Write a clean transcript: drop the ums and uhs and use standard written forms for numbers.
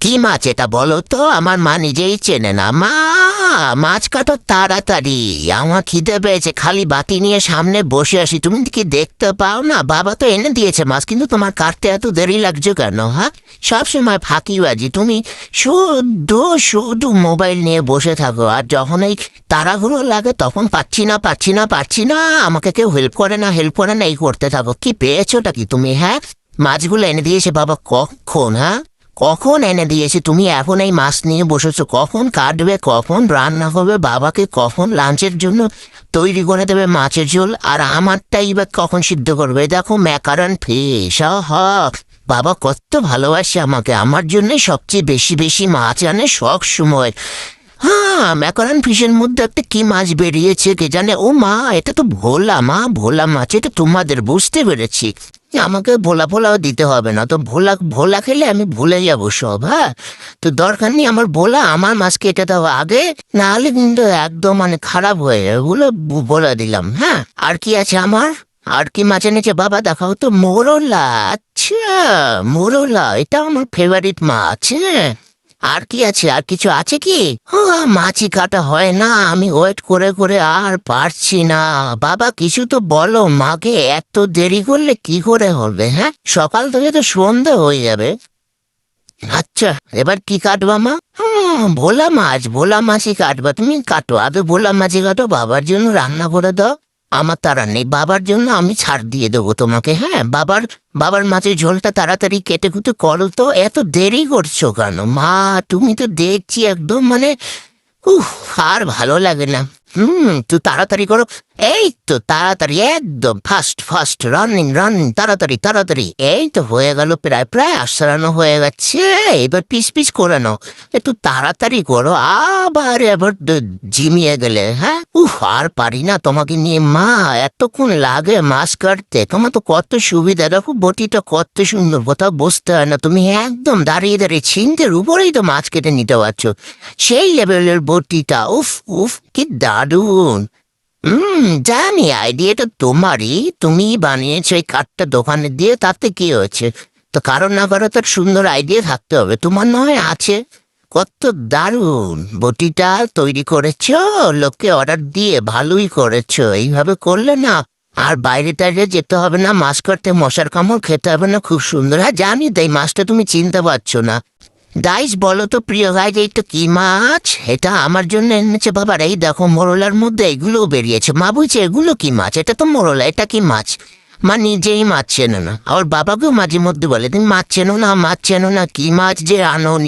কি মাছ এটা বলো তো? আমার মা নিজেই চেনে না। মা, মাছ কাটো তাড়াতাড়ি, আমার খিদে পেয়েছে। খালি বাতি নিয়ে সামনে বসে আসি, তুমি কি দেখতে পাও না? বাবা তো এনে দিয়েছে মাছ, কিন্তু তোমার কাটতে এত দেরি লাগছে কেন? হ্যাঁ, সবসময় ফাঁকিবাজি তুমি। শুধু শুধু মোবাইল নিয়ে বসে থাকো, আর যখন এই তাড়াহুড়ো লাগে তখন পাচ্ছি না, আমাকে কেউ হেল্প করে না, এই করতে থাকো। কি পেয়েছোটা কি তুমি? হ্যাঁ, মাছগুলো এনে দিয়েছে বাবা কখন? হ্যাঁ, কখন এনে দিয়েছে? তুমি এখন এই মাছ নিয়ে বসেছো, কখন কাটবে, কখন রান্না হবে, বাবাকে কখন লাঞ্চের জন্য তৈরি করে দেবে মাছের ঝোল, আর আমারটাই বা কখন সিদ্ধ করবে? দেখো, ম্যাকারন ফিশ, বাবা কত ভালোবাসে আমাকে, আমার জন্য সবচেয়ে বেশি বেশি মাছ আনে সব সময়। হ্যাঁ, ম্যাকারন ফিশের মধ্যে একটা কি মাছ বেরিয়েছে কে জানে। ও মা, এটা তো ভোলা মাছ, এটা তোমাদের, বুঝতে পেরেছি। আমাকে ভোলা ভোলাও দিতে হবে না তো, ভোলা ভোলা খেলে আমি ভুলে যাবো সব। হ্যাঁ, তো দরকার নেই আমার ভোলা, আমার মাছ কেটে দাও আগে, না হলে কিন্তু একদম খারাপ হয়ে যাবে, বলে দিলাম। হ্যাঁ, আর কি আছে আমার? আর কি মাছ এনেছে বাবা? দেখাও তো। মোরলা, আচ্ছা, মোরলা, এটা আমার ফেভারিট মাছ। হ্যাঁ, আর কি আছে? আর কিছু আছে কি? মাছি কাটা হয় না, আমি ওয়েট করে করে আর পারছি না। বাবা কিছু তো বলো, মাকে এত দেরি করলে কি করে হবে? হ্যাঁ, সকাল থেকে তো সন্ধ্যা হয়ে যাবে। আচ্ছা, এবার কি কাটবা মা? ভোলা মাছই কাটবা। তুমি কাটো, আগে ভোলা মাছই কাটো, বাবার জন্য রান্না করে দাও। আমার তাড়া নেই, বাবার জন্য আমি ছাড় দিয়ে দেবো তোমাকে। হ্যাঁ, বাবার মাছের ঝোলটা তাড়াতাড়ি কেটে কুটে করো তো, এত দেরি করছো কেন মা? তুমি তো দেখছি একদম আর ভালো লাগে না। তুই তাড়াতাড়ি করো। এই তো তাড়াতাড়ি, একদম ফাস্ট ফাস্ট, রানিং তাড়াতাড়ি। এই তো হয়ে গেল, প্রায় আসারানো হয়ে গেছে। এবার পিস করে নাও, একটু তাড়াতাড়ি করো, আবার এবার ঝিমিয়ে গেলে। হ্যাঁ, আর পারি না তোমাকে নিয়ে মা, এতক্ষণ লাগে মাছ কাটতে। তোমার তো কত সুবিধা, দেখো বটিটা কত সুন্দর, কোথাও বসতে হয় না, তুমি একদম দাঁড়িয়ে ছিনতের উপরেই তো মাছ কেটে নিতে পারছো। সেই লেভেলের বটিটা, উফ কি দারুণ। জানি আইডিয়াটা তোমারই, তুমি বানিয়েছো এই কাঠটা দোকানে দিয়ে, তাতে কি হয়েছে? তো কারণ না কারো তার সুন্দর আইডিয়া থাকতে হবে, তোমার নয় আছে। কত দারুণ বটিটা তৈরি করেছো, লোককে অর্ডার দিয়ে ভালোই করেছো। এইভাবে করলে না আর বাইরে টাইরে যেতে হবে না, মাছ কাটতে মশার কামড় খেতে হবে না, খুব সুন্দর। হ্যাঁ জানি, তাই মাছটা তুমি চিনতে পারছো না। গাইস বলো তো প্রিয় গাইজ, এইটা কি মাছ? এটা আমার জন্য এনেছে বাবার। এই দেখো, মোরলার মধ্যে এগুলো বেরিয়েছে। মা বলছে এগুলো কি মাছ? এটা তো মোরলা, এটা কি মাছ? মা নিজেই মাছ চেনো না, আর বাবাকেও মাঝে মধ্যে বলে তুমি মাছ চেনো না, কি মাছ যে আনো